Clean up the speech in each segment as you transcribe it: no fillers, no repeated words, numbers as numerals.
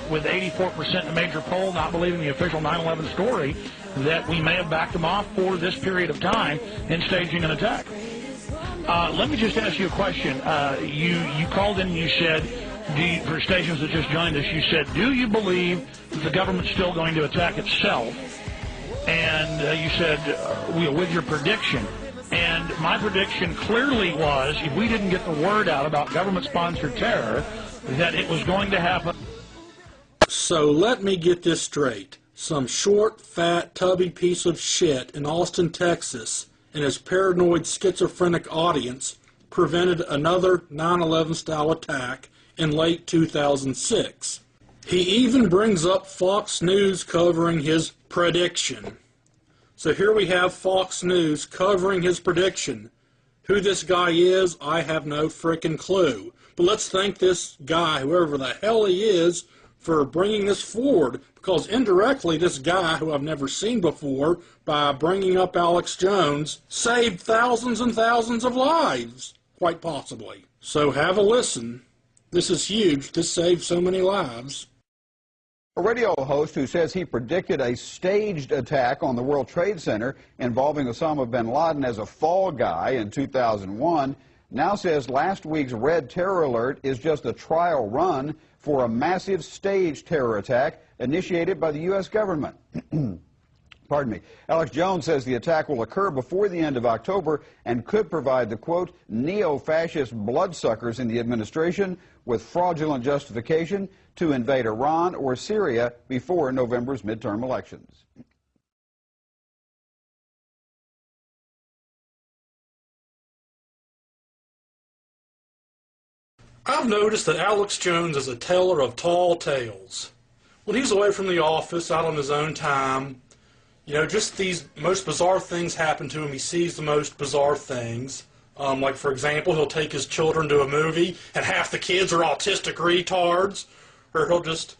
with 84% in the major poll not believing the official 9/11 story, that we may have backed them off for this period of time in staging an attack. Let me just ask you a question. You called in and you said, for stations that just joined us, you said, do you believe that the government's still going to attack itself? And you said, with your prediction. And my prediction clearly was, if we didn't get the word out about government-sponsored terror, that it was going to happen. So let me get this straight. Some short, fat, tubby piece of shit in Austin, Texas, and his paranoid schizophrenic audience prevented another 9/11 style attack in late 2006. He even brings up Fox News covering his prediction. So here we have Fox News covering his prediction. Who this guy is, I have no frickin' clue. But let's thank this guy, whoever the hell he is, for bringing this forward, because indirectly this guy, who I've never seen before, by bringing up Alex Jones, saved thousands and thousands of lives, quite possibly. So have a listen. This is huge. This saved so many lives. A radio host who says he predicted a staged attack on the World Trade Center involving Osama bin Laden as a fall guy in 2001 now says last week's Red Terror Alert is just a trial run for a massive staged terror attack initiated by the U.S. government. Pardon me. Alex Jones says the attack will occur before the end of October and could provide the, quote, neo-fascist bloodsuckers in the administration with fraudulent justification to invade Iran or Syria before November's midterm elections. I've noticed that Alex Jones is a teller of tall tales. When he's away from the office, out on his own time, you know, just these most bizarre things happen to him. He sees the most bizarre things. Like, for example, he'll take his children to a movie, and half the kids are autistic retards. Or he'll just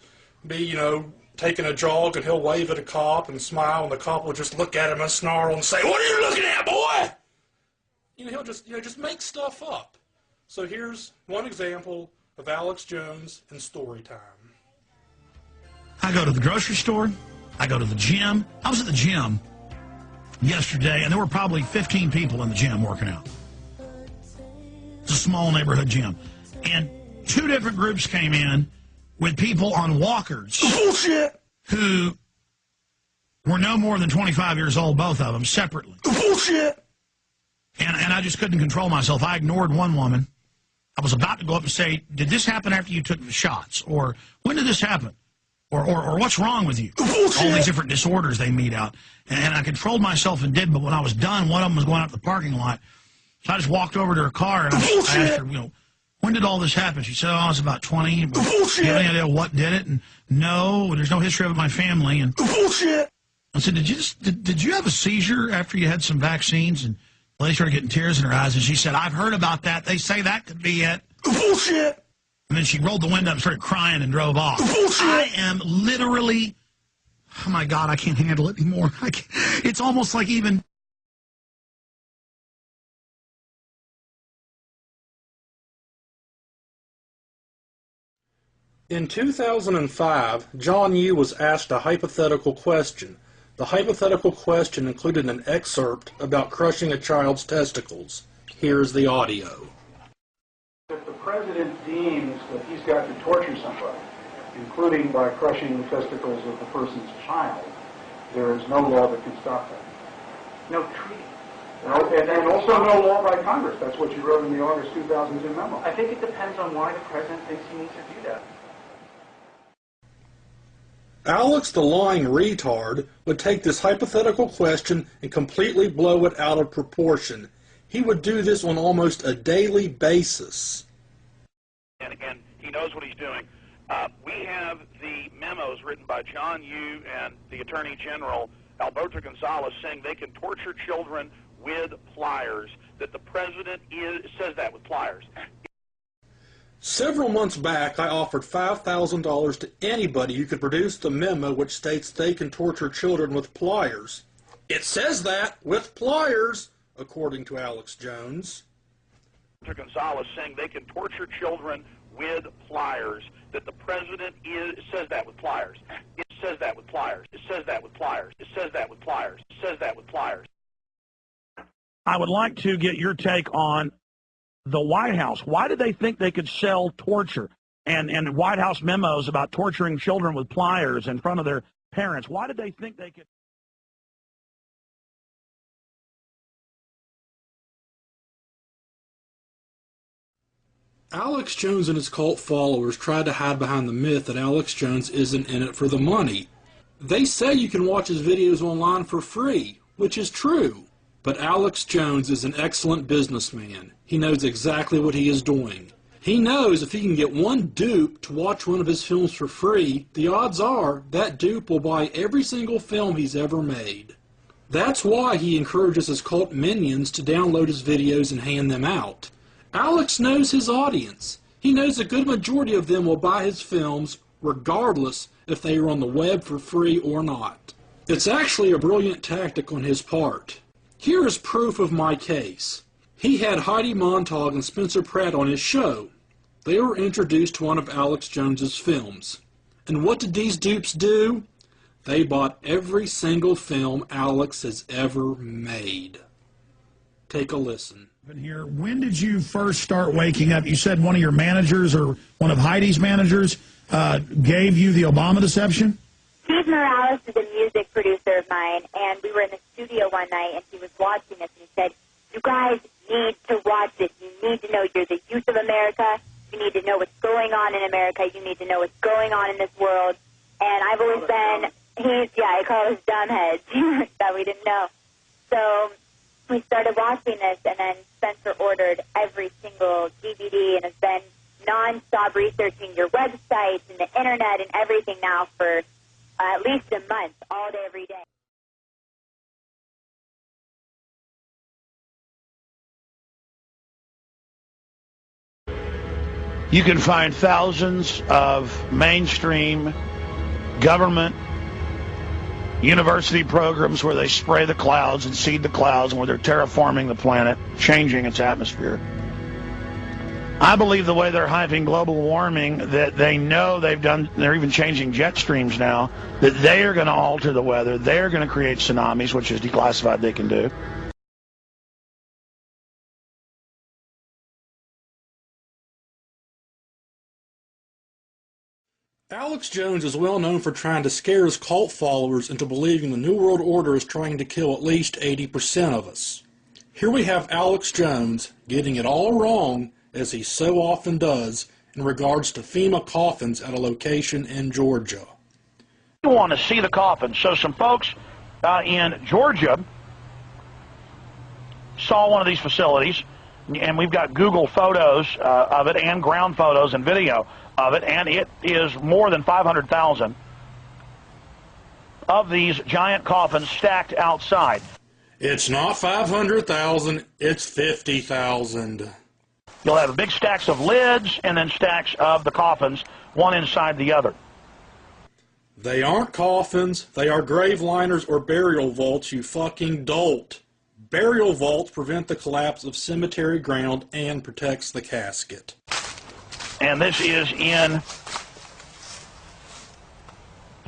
be, you know, taking a jog, and he'll wave at a cop and smile, and the cop will just look at him and snarl and say, "What are you looking at, boy?" You know, he'll just make stuff up. So here's one example of Alex Jones in story time. I go to the grocery store. I go to the gym. I was at the gym yesterday, and there were probably 15 people in the gym working out. It's a small neighborhood gym. And two different groups came in with people on walkers. Bullshit! Who were no more than 25 years old, both of them, separately. Bullshit! And I just couldn't control myself. I ignored one woman. I was about to go up and say, did this happen after you took the shots? Or when did this happen? Or what's wrong with you? Bullshit. All these different disorders they meet out. And I controlled myself and did, but when I was done, one of them was going out to the parking lot. So I just walked over to her car and I asked her, you know, when did all this happen? She said, oh, I was about 20. But Bullshit. Do you have any idea what did it? And no, there's no history of it in my family. And Bullshit. I said, did you have a seizure after you had some vaccines? And the lady started getting tears in her eyes, and she said, I've heard about that. They say that could be it. Bullshit. And then she rolled the window and started crying and drove off. Bullshit. I am literally, oh my God, I can't handle it anymore. It's almost like even. In 2005, John Yoo was asked a hypothetical question. The hypothetical question included an excerpt about crushing a child's testicles. Here's the audio. If the president deems that he's got to torture somebody, including by crushing the testicles of the person's child, there is no law that can stop that. No treaty. And also no law by Congress. That's what you wrote in the August 2002 memo. I think it depends on why the president thinks he needs to do that. Alex the lying retard would take this hypothetical question and completely blow it out of proportion. He would do this on almost a daily basis. And he knows what he's doing. We have the memos written by John Yoo and the Attorney General, Alberto Gonzales, saying they can torture children with pliers, that the president says that with pliers. Several months back, I offered $5,000 to anybody who could produce the memo which states they can torture children with pliers. It says that, with pliers, according to Alex Jones. Gonzales saying they can torture children with pliers, that the president says that with pliers. It says that with pliers. It says that with pliers. It says that with pliers. It says that with pliers. I would like to get your take on the White House. Why did they think they could sell torture and White House memos about torturing children with pliers in front of their parents? Why did they think they could? Alex Jones and his cult followers tried to hide behind the myth that Alex Jones isn't in it for the money. They say you can watch his videos online for free, which is true. But Alex Jones is an excellent businessman. He knows exactly what he is doing. He knows if he can get one dupe to watch one of his films for free, the odds are that dupe will buy every single film he's ever made. That's why he encourages his cult minions to download his videos and hand them out. Alex knows his audience. He knows a good majority of them will buy his films regardless if they are on the web for free or not. It's actually a brilliant tactic on his part. Here is proof of my case. He had Heidi Montag and Spencer Pratt on his show. They were introduced to one of Alex Jones's films. And what did these dupes do? They bought every single film Alex has ever made. Take a listen. Here, when did you first start waking up? You said one of your managers or one of Heidi's managers gave you the Obama deception? Steve Morales is a music producer of mine, and we were in the studio one night, and he was watching us, and he said, "You guys need to watch this. You need to know you're the youth of America. You need to know what's going on in America. You need to know what's going on in this world." And I've always been, I call us dumbheads that we didn't know. So we started watching this, and then Spencer ordered every single DVD and has been nonstop researching your websites and the internet and everything now for at least a month, all day, every day. You can find thousands of mainstream government university programs where they spray the clouds and seed the clouds and where they're terraforming the planet, changing its atmosphere. I believe the way they're hyping global warming, that they know they're even changing jet streams now, that they are going to alter the weather, they're going to create tsunamis, which is declassified they can do. Alex Jones is well known for trying to scare his cult followers into believing the New World Order is trying to kill at least 80% of us. Here we have Alex Jones getting it all wrong, as he so often does, in regards to FEMA coffins at a location in Georgia. You want to see the coffins. So some folks in Georgia saw one of these facilities, and we've got Google photos of it and ground photos and video of it, and it is more than 500,000 of these giant coffins stacked outside. It's not 500,000, it's 50,000. You'll have big stacks of lids and then stacks of the coffins, one inside the other. They aren't coffins, they are grave liners or burial vaults, you fucking dolt. Burial vaults prevent the collapse of cemetery ground and protects the casket. And this is in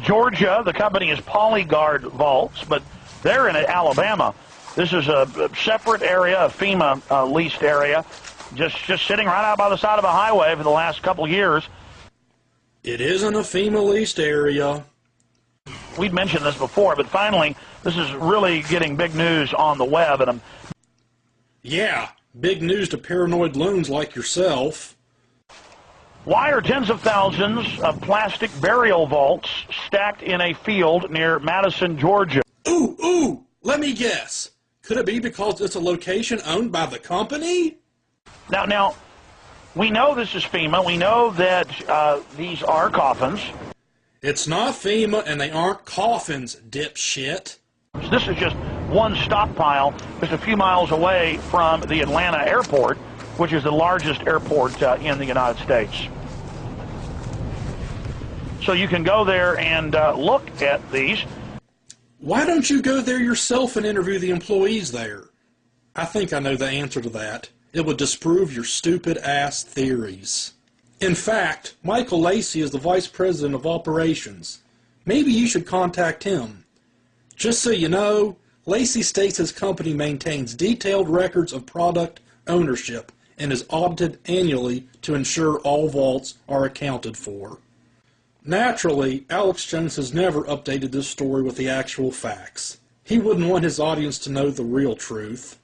Georgia. The company is Polyguard Vaults, but they're in Alabama. This is a separate area, a FEMA leased area, just sitting right out by the side of a highway for the last couple years. It isn't a FEMA leased area. We'd mentioned this before, but finally, this is really getting big news on the web. And Yeah, big news to paranoid loons like yourself. Why are tens of thousands of plastic burial vaults stacked in a field near Madison, Georgia? Ooh, let me guess. Could it be because it's a location owned by the company? Now, we know this is FEMA. We know that these are coffins. It's not FEMA, and they aren't coffins, dipshit. This is just one stockpile just a few miles away from the Atlanta airport, which is the largest airport in the United States. So you can go there and look at these. Why don't you go there yourself and interview the employees there? I think I know the answer to that. It would disprove your stupid-ass theories. In fact, Michael Lacey is the Vice President of Operations. Maybe you should contact him. Just so you know, Lacey states his company maintains detailed records of product ownership and is audited annually to ensure all vaults are accounted for. Naturally, Alex Jones has never updated this story with the actual facts. He wouldn't want his audience to know the real truth.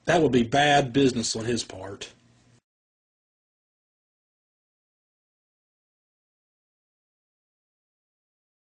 That would be bad business on his part.